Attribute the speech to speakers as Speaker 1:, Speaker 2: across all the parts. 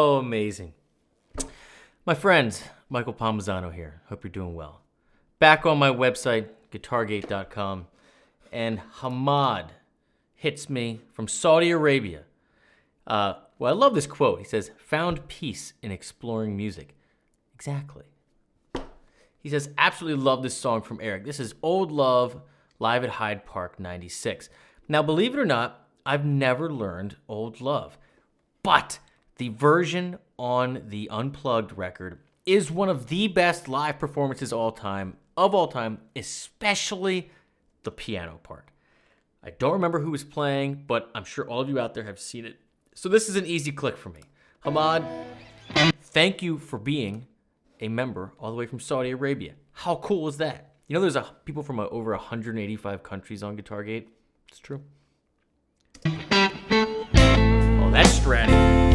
Speaker 1: Oh, amazing. My friends, Michael Palmisano here. Hope you're doing well. Back on my website, guitargate.com, and Hamad hits me from Saudi Arabia. Well, I love this quote. He says, "Found peace in exploring music." Exactly. He says, absolutely love this song from Eric. This is Old Love, live at Hyde Park 96. Now, believe it or not, I've never learned Old Love. But the version on the Unplugged record is one of the best live performances of all time, especially the piano part. I don't remember who was playing, but I'm sure all of you out there have seen it. So this is an easy click for me. Hamad, thank you for being a member all the way from Saudi Arabia. How cool is that? You know, there's people from over 185 countries on Guitargate. It's true. Oh, that's strategy.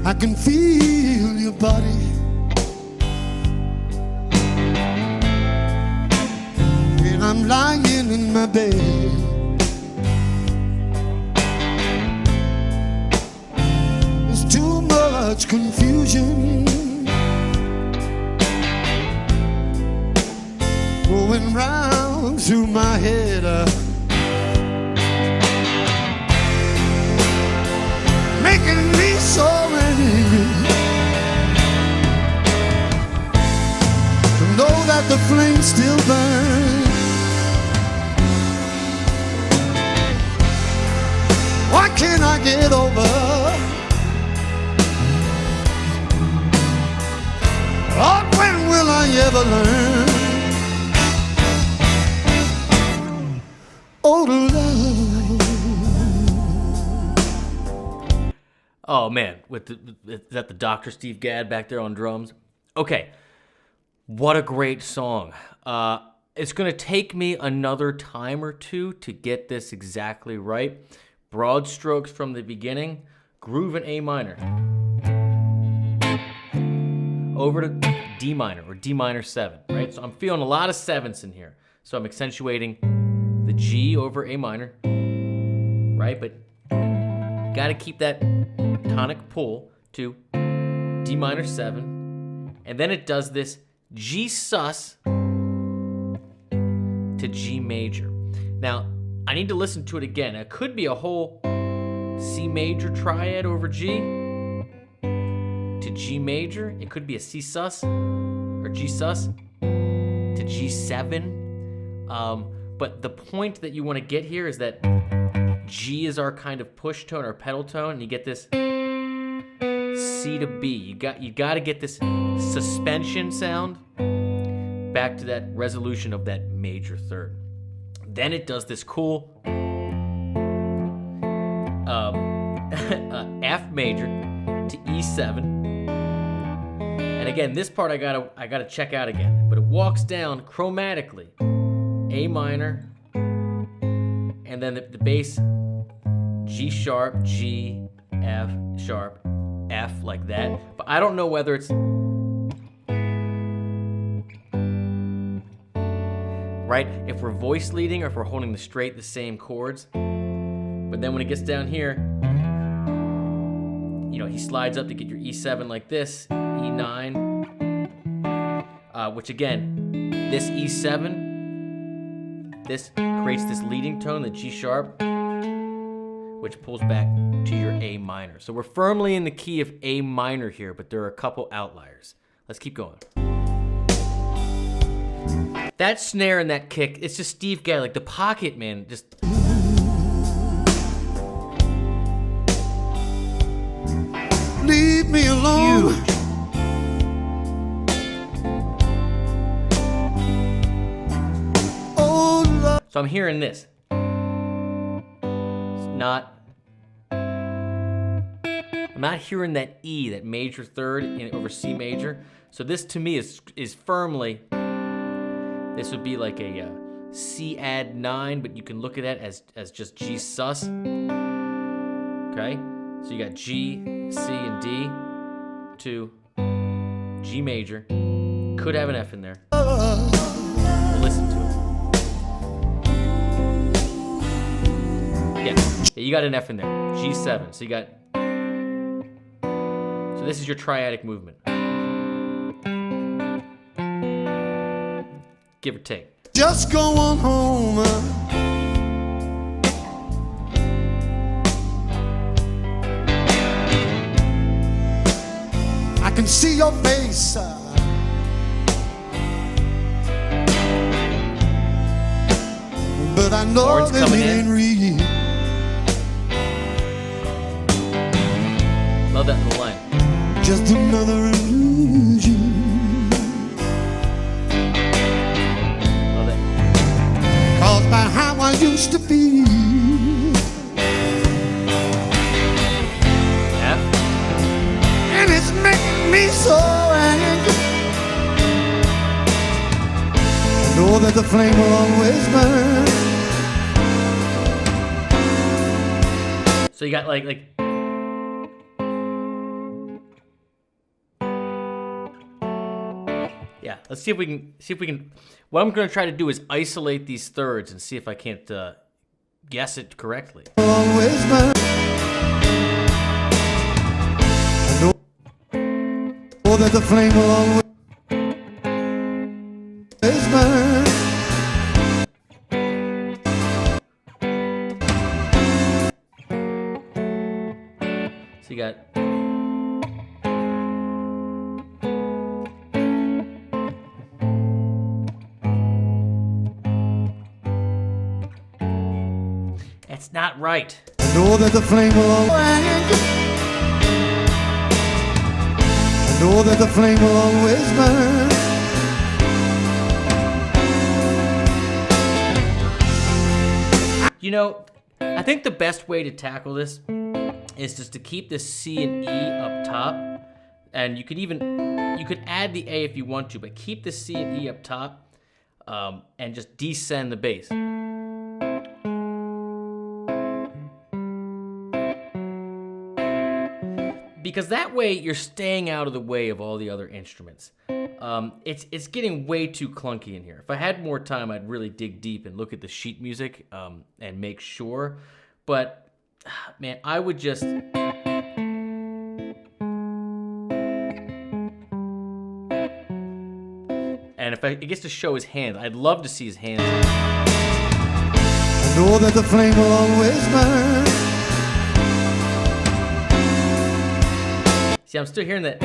Speaker 2: I can feel your body when I'm lying in my bed. There's too much confusion going round through my head. Making me so angry to know that the flame still burns. Why can't I get over? Lord, when will I ever learn? Oh, love.
Speaker 1: Oh, man. Is that the Dr. Steve Gadd back there on drums? Okay. What a great song. It's going to take me another time or two to get this exactly right. Broad strokes from the beginning. Groove in A minor. Over to D minor or D minor 7, right? So I'm feeling a lot of sevenths in here. So I'm accentuating the G over A minor, right? But got to keep that tonic pull to D minor 7, and then it does this G sus to G major. Now, I need to listen to it again. It could be a whole C major triad over G to G major. It could be a C sus or G sus to G7. But the point that you want to get here is that G is our kind of push tone or pedal tone, and you get this C to B. You got to get this suspension sound back to that resolution of that major third. Then it does this cool F major to E7. And again, this part I gotta check out again. But it walks down chromatically. A minor, and then the bass G sharp, G, F sharp, F, like that. But I don't know whether it's right if we're voice leading or if we're holding the same chords. But then when it gets down here, you know, he slides up to get your E7 like this, E9, which again, this E7, this creates this leading tone, the G sharp, which pulls back to your A minor. So we're firmly in the key of A minor here, but there are a couple outliers. Let's keep going. That snare and that kick, it's just Steve Gadd, like the pocket, man, just...
Speaker 2: Leave me alone.
Speaker 1: Huge.
Speaker 2: Oh, love.
Speaker 1: So I'm hearing this. It's not... I'm not hearing that E, that major third over C major. So this to me is firmly, this would be like a C add 9, but you can look at it as just G sus. Okay, so you got G, C, and D to G major. Could have an F in there. We'll listen to it. Yeah, you got an F in there. G7. So you got. So this is your triadic movement. Give or take.
Speaker 2: Just go on home. I can see your face. But I know
Speaker 1: Horns
Speaker 2: that
Speaker 1: coming
Speaker 2: it ain't real.
Speaker 1: Love that little line.
Speaker 2: Just another illusion.
Speaker 1: Love that.
Speaker 2: Caused by how I used to be.
Speaker 1: Yeah.
Speaker 2: And it's making me so angry. I know that the flame will always burn.
Speaker 1: So you got like. Yeah, let's see if we can. What I'm going to try to do is isolate these thirds and see if I can't guess it correctly.
Speaker 2: Always burn. I know that the flame will always burn.
Speaker 1: So you got. That's not right.
Speaker 2: I know that the flame will always. I know that the flame will always burn.
Speaker 1: You know, I think the best way to tackle this is just to keep the C and E up top, and you could add the A if you want to, but keep the C and E up top, and just descend the bass. Because that way you're staying out of the way of all the other instruments. It's getting way too clunky in here. If I had more time, I'd really dig deep and look at the sheet music and make sure. But man, I would just. And if it gets to show his hands, I'd love to see his hands.
Speaker 2: I know that the flame will always burn.
Speaker 1: See, I'm still hearing that,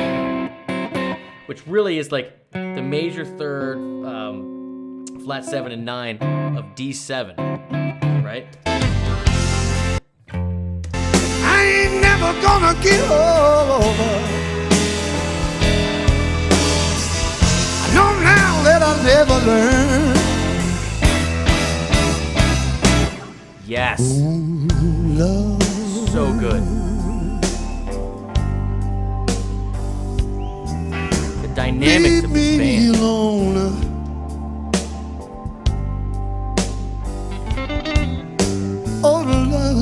Speaker 1: which really is like the major third, flat 7 and 9 of D7, right?
Speaker 2: I ain't never gonna give over. I know now that I'll never learn.
Speaker 1: Yes.
Speaker 2: Ooh, love.
Speaker 1: So good. The dynamics of this band.
Speaker 2: Alone. Oh, love.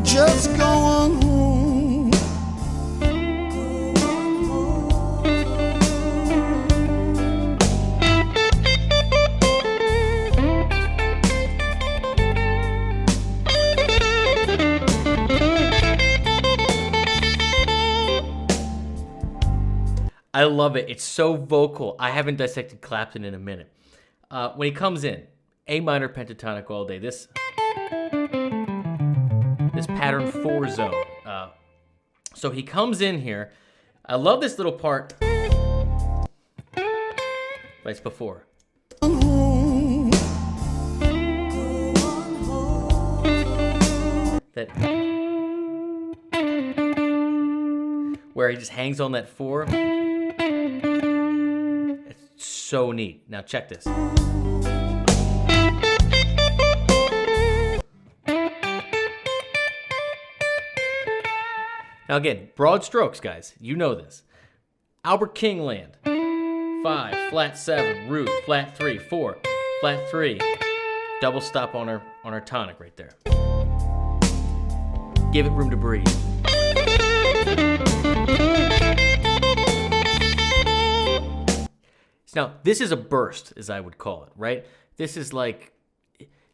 Speaker 2: Just go on home.
Speaker 1: I love it. It's so vocal. I haven't dissected Clapton in a minute. When he comes in, A minor pentatonic all day. This pattern 4 zone. So he comes in here. I love this little part. Right before. That where he just hangs on that 4. It's so neat. Now check this. Now again, broad strokes, guys. You know this. Albert King land. 5, flat 7, root, flat 3, 4, flat 3. Double stop on our tonic right there. Give it room to breathe. Now, this is a burst, as I would call it, right? This is like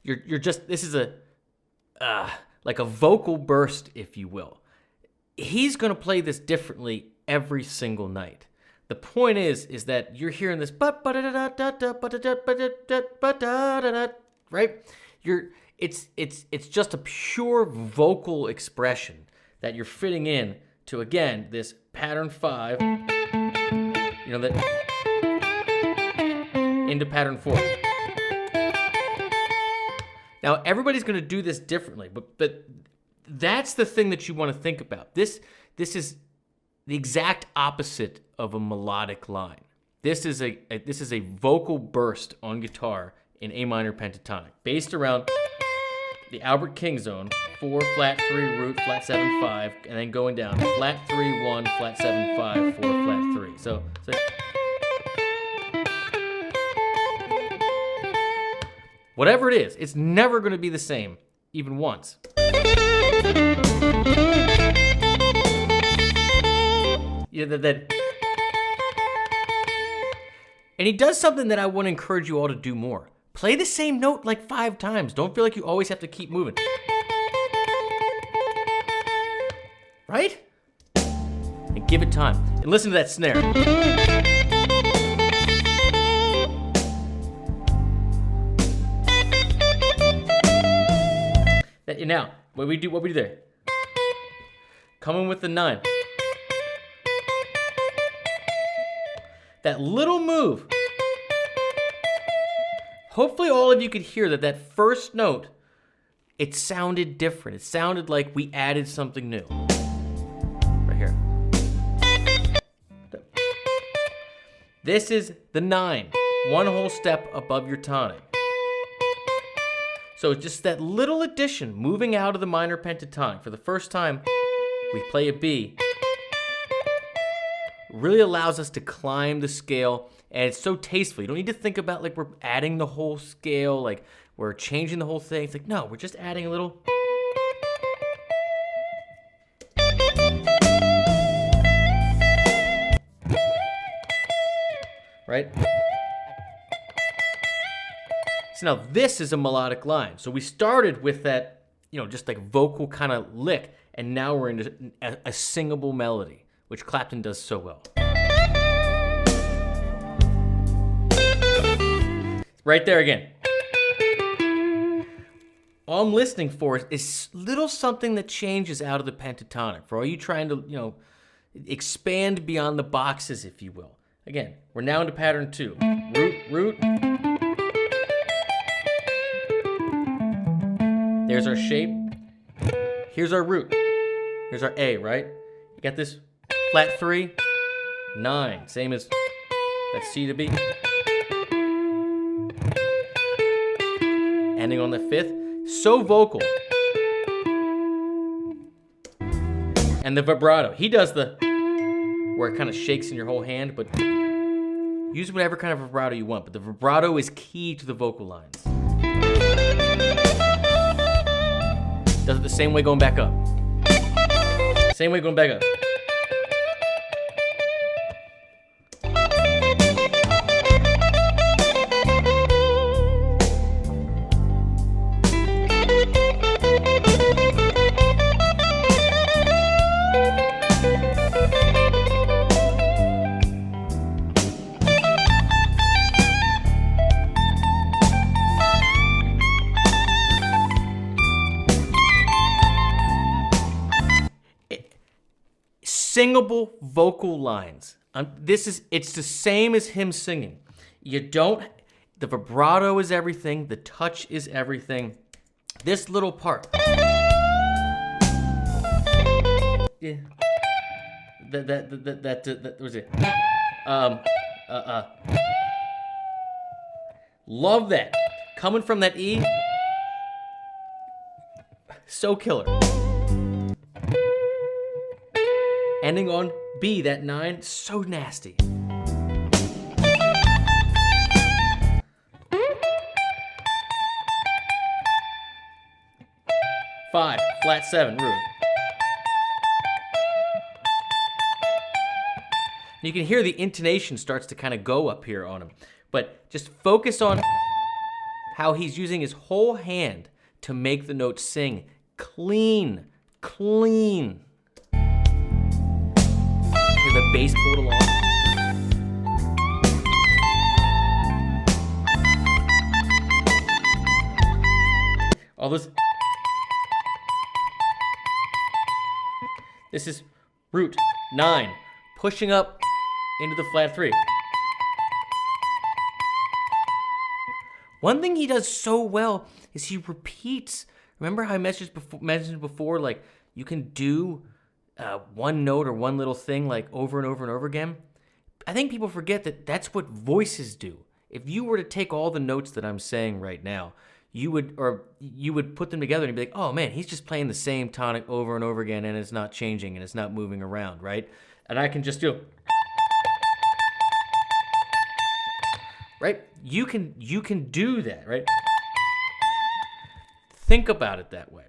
Speaker 1: this is like a vocal burst, if you will. He's going to play this differently every single night. The point is that you're hearing this right? It's just a pure vocal expression that you're fitting in to, again, this pattern 5, that into pattern 4. Now, everybody's going to do this differently, but that's the thing that you want to think about. This is the exact opposite of a melodic line. This is a vocal burst on guitar in A minor pentatonic, based around the Albert King zone, 4, flat 3, root, flat 7, 5, and then going down, flat 3, 1, flat 7, 5, 4, flat 3. So whatever it is, it's never going to be the same, even once. And he does something that I want to encourage you all to do more. Play the same note like 5 times. Don't feel like you always have to keep moving. Right? And give it time. And listen to that snare. Now, what we do there? Coming with the 9. That little move. Hopefully all of you could hear that first note, it sounded different. It sounded like we added something new. Right here. This is the 9. One whole step above your tonic. So just that little addition, moving out of the minor pentatonic. For the first time, we play a B. Really allows us to climb the scale, and it's so tasteful. You don't need to think about like we're adding the whole scale, like we're changing the whole thing. It's like, no, we're just adding a little. Right? So now this is a melodic line. So we started with that, just like vocal kind of lick, and now we're into a singable melody, which Clapton does so well. Right there again. All I'm listening for is little something that changes out of the pentatonic. For all you trying to, expand beyond the boxes, if you will. Again, we're now into pattern 2. Root. There's our shape. Here's our root. Here's our A, right? You got this flat 3, 9. Same as that C to B. Ending on the 5th. So vocal. And the vibrato. He does the, where it kind of shakes in your whole hand, but use whatever kind of vibrato you want. But the vibrato is key to the vocal lines. Does it the same way going back up. Same way going back up. Singable vocal lines. It's the same as him singing. The vibrato is everything. The touch is everything. This little part. Yeah. That was it. Love that. Coming from that E. So killer. ending on B, that 9, so nasty. Five, flat 7, root. You can hear the intonation starts to kind of go up here on him. But just focus on how he's using his whole hand to make the note sing clean, clean. Hear the bass pulled along. All this. This is root 9, pushing up into the flat 3. One thing he does so well is he repeats. Remember how I mentioned before, like you can do one note or one little thing like over and over and over again? I think people forget that that's what voices do. If you were to take all the notes that I'm saying right now, you would put them together and be like, oh man, he's just playing the same tonic over and over again and it's not changing and it's not moving around, right? And I can just do, right? You can do that, right? Think about it that way.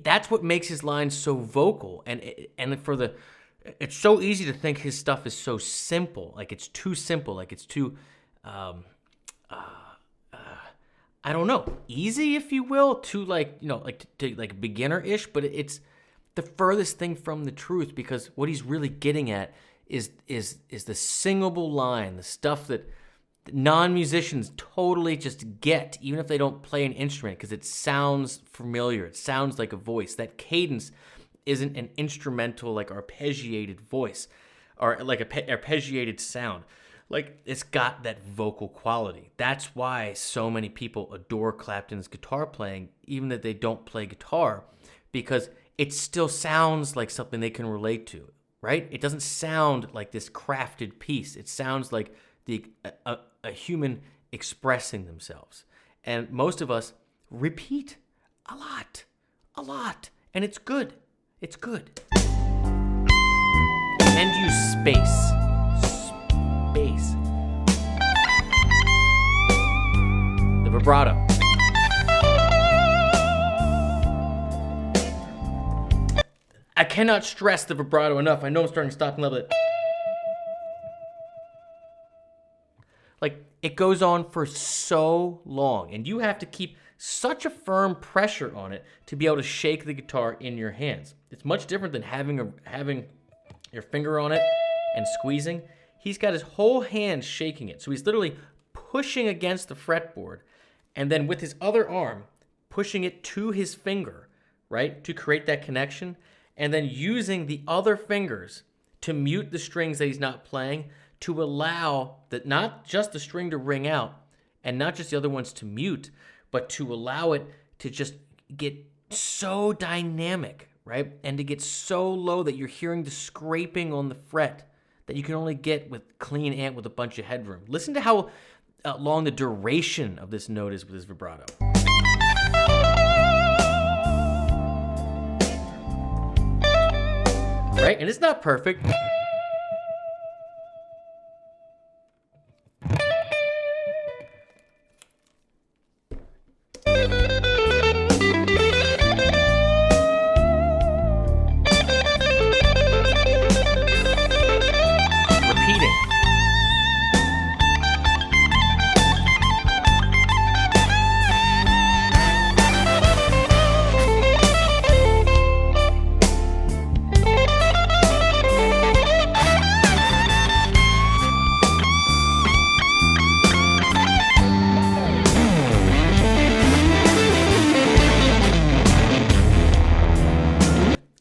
Speaker 1: That's what makes his lines so vocal. It's so easy to think his stuff is so simple, like it's too simple, like it's too, I don't know, easy, if you will, to like beginner-ish, but it's the furthest thing from the truth, because what he's really getting at is the singable line, the stuff that non-musicians totally just get, even if they don't play an instrument, because it sounds familiar, it sounds like a voice. That cadence isn't an instrumental, like arpeggiated voice, or like arpeggiated sound. Like, it's got that vocal quality. That's why so many people adore Clapton's guitar playing, even if they don't play guitar, because it still sounds like something they can relate to, right? It doesn't sound like this crafted piece. It sounds like a human expressing themselves. And most of us repeat a lot, and it's good. It's good. And use space. The vibrato. I cannot stress the vibrato enough. I know I'm starting to stop and level it. Like, it goes on for so long, and you have to keep such a firm pressure on it to be able to shake the guitar in your hands. It's much different than having your finger on it and squeezing. He's got his whole hand shaking it. So he's literally pushing against the fretboard and then with his other arm pushing it to his finger, right, to create that connection, and then using the other fingers to mute the strings that he's not playing, to allow that not just the string to ring out and not just the other ones to mute, but to allow it to just get so dynamic, right, and to get so low that you're hearing the scraping on the fret that you can only get with clean amp with a bunch of headroom. Listen to how long the duration of this note is with his vibrato. Right? And it's not perfect.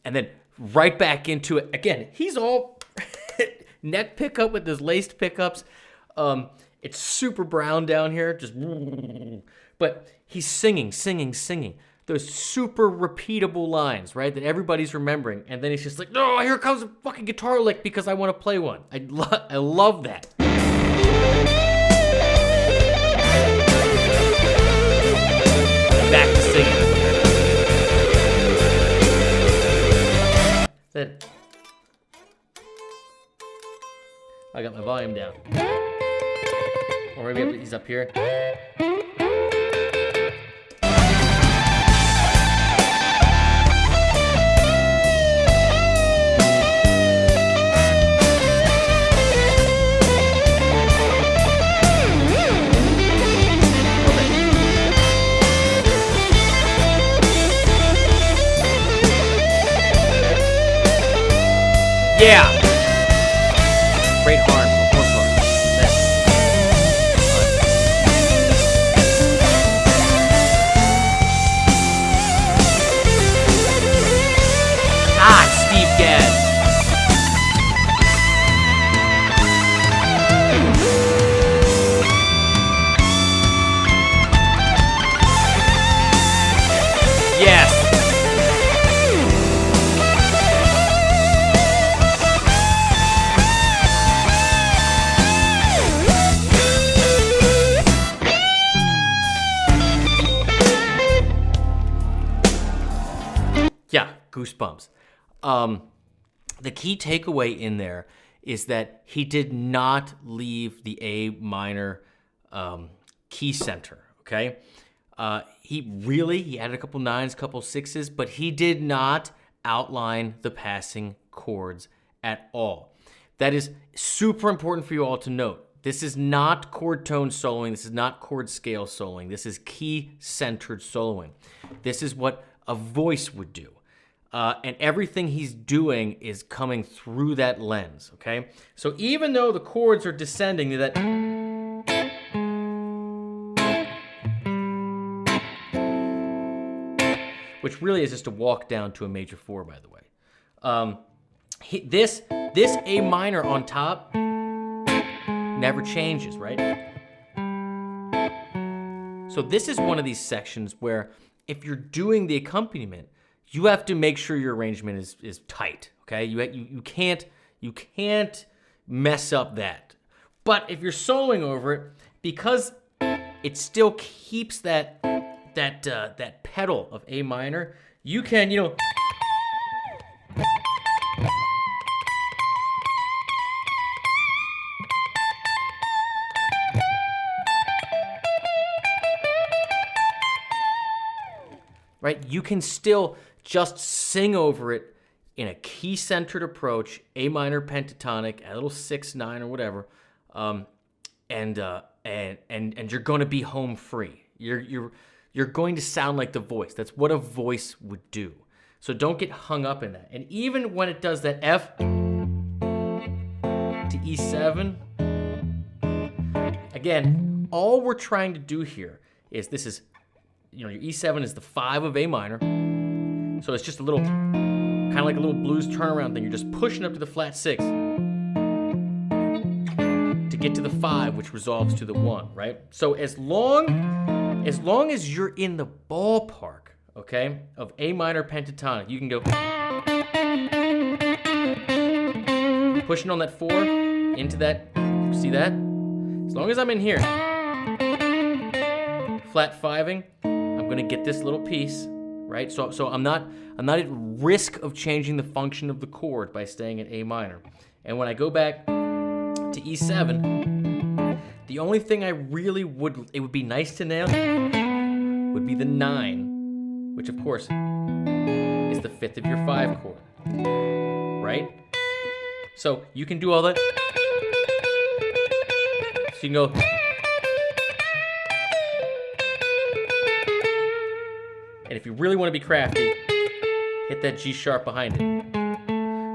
Speaker 1: And then right back into it. Again, he's all neck pickup with those laced pickups. It's super brown down here, just, but he's singing. Those super repeatable lines, right, that everybody's remembering. And then he's just like, no, here comes a fucking guitar lick because I want to play one. I love that. Back to singing. that. I got my volume down. Or maybe he's up here. Yeah! Great horn, horn part. Steve Gadd. Yes! Yeah, goosebumps. The key takeaway in there is that he did not leave the A minor key center, okay? He added a couple nines, couple sixes, but he did not outline the passing chords at all. That is super important for you all to note. This is not chord tone soloing. This is not chord scale soloing. This is key-centered soloing. This is what a voice would do. And everything he's doing is coming through that lens, okay? So even though the chords are descending to that, which really is just a walk down to a major 4, by the way. This A minor on top never changes, right? So this is one of these sections where if you're doing the accompaniment, you have to make sure your arrangement is tight, okay? You can't mess up that. But if you're soloing over it, because it still keeps that pedal of A minor, you can, right? You can still just sing over it in a key-centered approach, A minor pentatonic, a little 6/9 or whatever, and you're going to be home free. You're going to sound like the voice. That's what a voice would do. So don't get hung up in that. And even when it does that F to E7, again, all we're trying to do here is your E7 is the 5 of A minor. So it's just a little, kind of like a little blues turnaround thing. You're just pushing up to the flat 6 to get to the 5, which resolves to the 1, right? So as long as you're in the ballpark, okay, of A minor pentatonic, you can go pushing on that 4 into that, see that? As long as I'm in here, flat 5ing, I'm gonna get this little piece, right? So I'm not at risk of changing the function of the chord by staying at A minor. And when I go back to E7, the only thing it would be nice to nail would be the 9, which of course is the 5th of your 5 chord, right? So you can do all that. So you can go. And if you really want to be crafty, hit that G sharp behind it.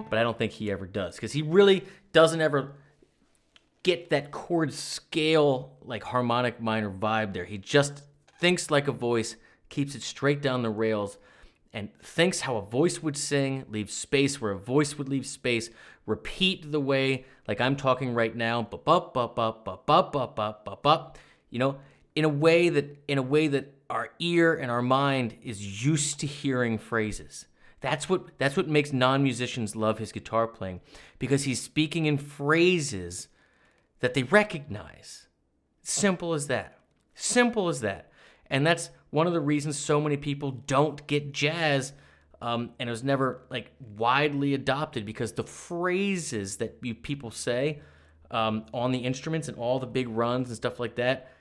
Speaker 1: But I don't think he ever does, because he really doesn't ever get that chord scale, like harmonic minor vibe there. He just thinks like a voice, keeps it straight down the rails, and thinks how a voice would sing, leaves space where a voice would leave space, repeat the way, like I'm talking right now, in a way that our ear and our mind is used to hearing phrases. That's what makes non-musicians love his guitar playing, because he's speaking in phrases that they recognize. Simple as that. Simple as that. And that's one of the reasons so many people don't get jazz and it was never like widely adopted because the phrases that people say on the instruments and all the big runs and stuff like that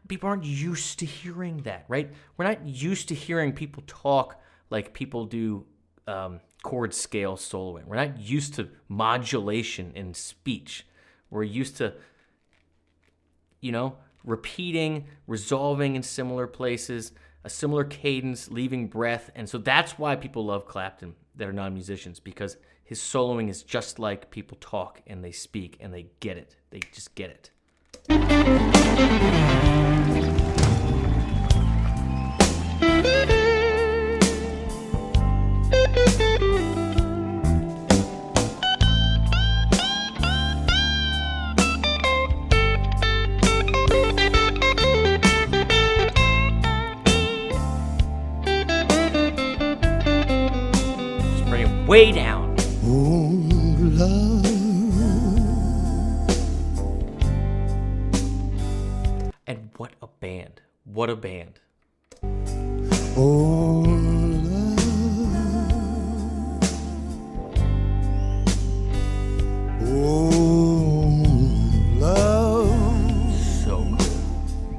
Speaker 1: people aren't used to hearing that, right? We're not used to hearing people talk like people do chord scale soloing. We're not used to modulation in speech. We're used to, repeating, resolving in similar places, a similar cadence, leaving breath. And so that's why people love Clapton that are non-musicians, because his soloing is just like people talk and they speak and they get it. They just get it. Just bring it way down.
Speaker 2: Oh, love.
Speaker 1: And what a band. What a band.
Speaker 2: Oh, love. Oh, love.
Speaker 1: So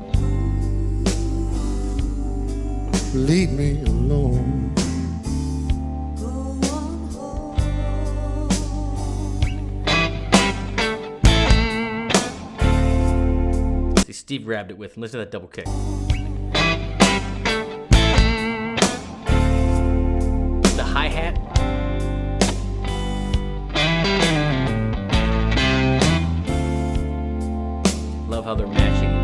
Speaker 1: cool.
Speaker 2: Leave me alone.
Speaker 1: See, Steve grabbed it with him. Listen to that double kick. The hi-hat. Love how they're matching it.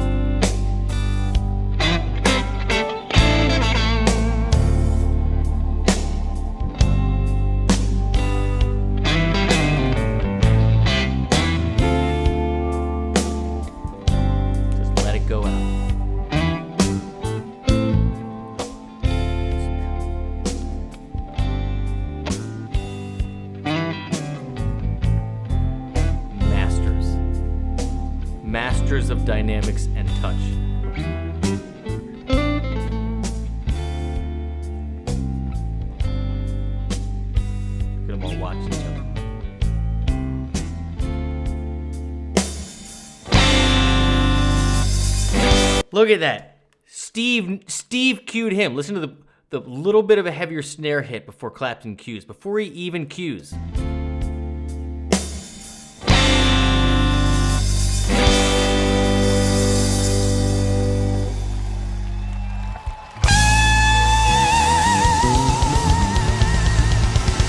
Speaker 1: Just let it go out. Masters of dynamics and touch. Look at them all watching each other. Look at that. Steve cued him. Listen to the little bit of a heavier snare hit before Clapton cues, before he even cues.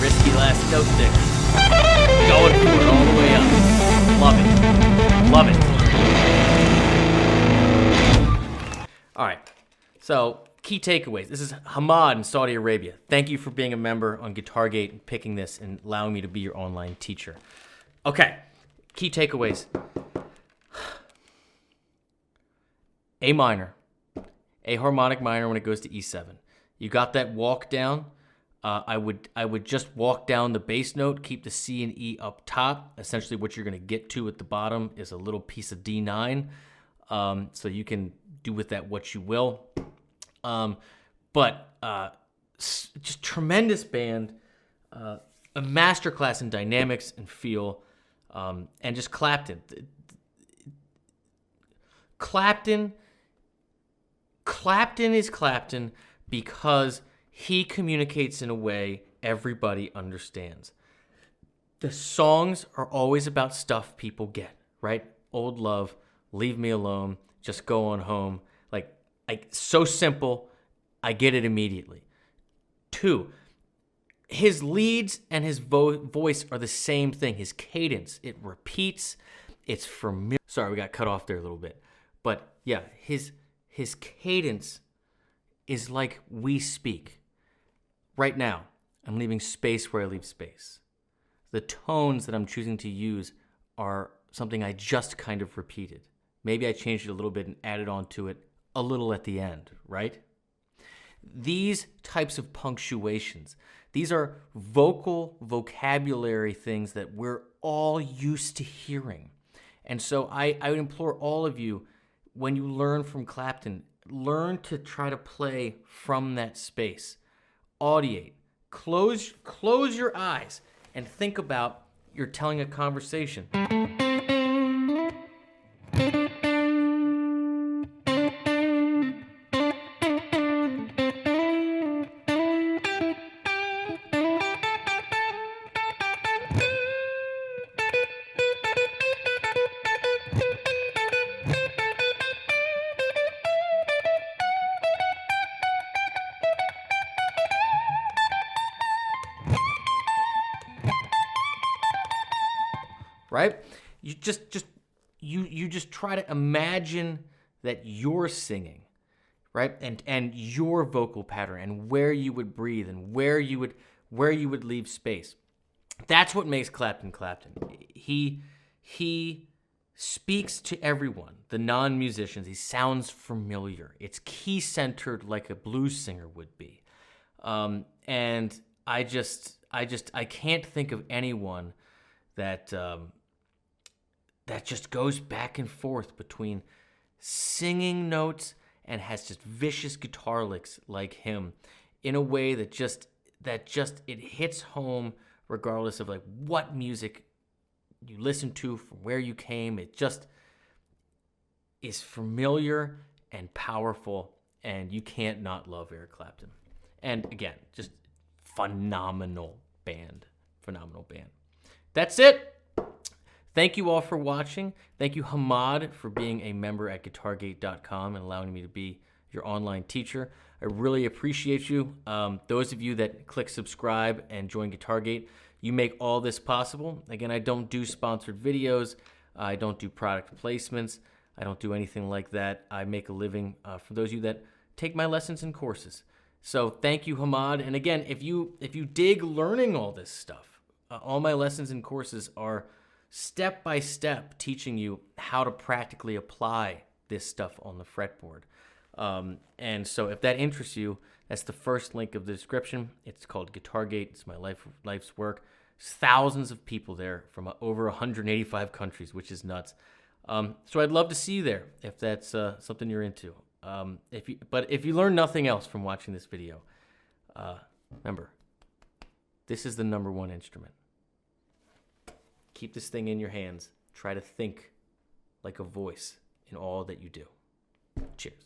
Speaker 1: Risky last note stick. Going for it all the way up. Love it. Love it. All right. So, key takeaways. This is Hamad in Saudi Arabia. Thank you for being a member on Guitargate and picking this and allowing me to be your online teacher. Okay. Key takeaways. A minor. A harmonic minor when it goes to E7. You got that walk down. I would just walk down the bass note, keep the C and E up top. Essentially what you're going to get to at the bottom is a little piece of D9. So you can do with that what you will. But just tremendous band, a masterclass in dynamics and feel, and just Clapton. Clapton is Clapton because he communicates in a way everybody understands. The songs are always about stuff people get, right? Old Love, Leave Me Alone, Just Go On Home. Like so simple, I get it immediately. 2, his leads and his voice are the same thing. His cadence, it repeats, it's familiar. Sorry, we got cut off there a little bit. But yeah, his cadence is like we speak. Right now, I'm leaving space where I leave space. The tones that I'm choosing to use are something I just kind of repeated. Maybe I changed it a little bit and added on to it a little at the end, right? These types of punctuations, these are vocal vocabulary things that we're all used to hearing. And so I would implore all of you, when you learn from Clapton, learn to try to play from that space. audiate. Close your eyes and think about you're telling a conversation. Right? You just try to imagine that you're singing, right? And your vocal pattern and where you would breathe and where you would leave space. That's what makes Clapton Clapton. He speaks to everyone, the non-musicians. He sounds familiar. It's key-centered like a blues singer would be. And I can't think of anyone that that just goes back and forth between singing notes and has just vicious guitar licks like him in a way that just it hits home regardless of like what music you listen to, from where you came. It just is familiar and powerful, and you can't not love Eric Clapton. And again, just phenomenal band. That's it. Thank you all for watching. Thank you, Hamad, for being a member at GuitarGate.com and allowing me to be your online teacher. I really appreciate you. Those of you that click subscribe and join GuitarGate, you make all this possible. Again, I don't do sponsored videos. I don't do product placements. I don't do anything like that. I make a living for those of you that take my lessons and courses. So thank you, Hamad. And again, if you dig learning all this stuff, all my lessons and courses are step-by-step teaching you how to practically apply this stuff on the fretboard. And so if that interests you, that's the first link of the description. It's called GuitarGate. It's my life's work. There's thousands of people there from over 185 countries, which is nuts. So I'd love to see you there if that's something you're into. But if you learn nothing else from watching this video, remember, this is the #1 instrument. Keep this thing in your hands. Try to think like a voice in all that you do. Cheers.